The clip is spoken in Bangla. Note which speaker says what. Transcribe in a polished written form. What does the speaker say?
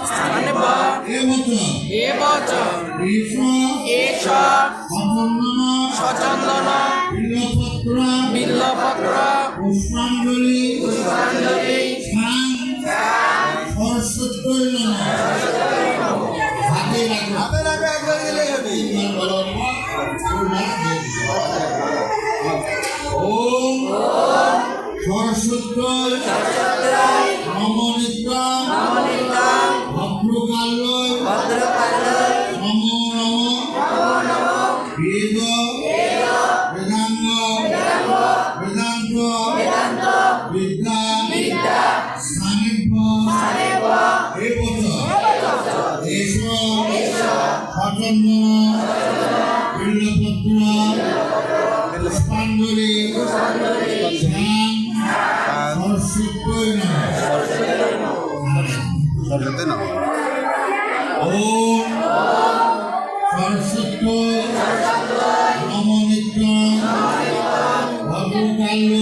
Speaker 1: স্থানেব এবচ এষ সচন্দন বিল্লপত্র পুষ্পাঞ্জলি ওম সরস্বতী নমনিত্যং ভদ্রকাল্যই নমো নমো বেদ বেদাঙ্গ বেদান্ত বিদ্যা স্থানেব এবচ এষ সচন্দন বিল্লপত্র পুষ্পাঞ্জলি সরস্বতী নমঃ। ওম সরস্বতী নমনিত্যং ভদ্রকাল্য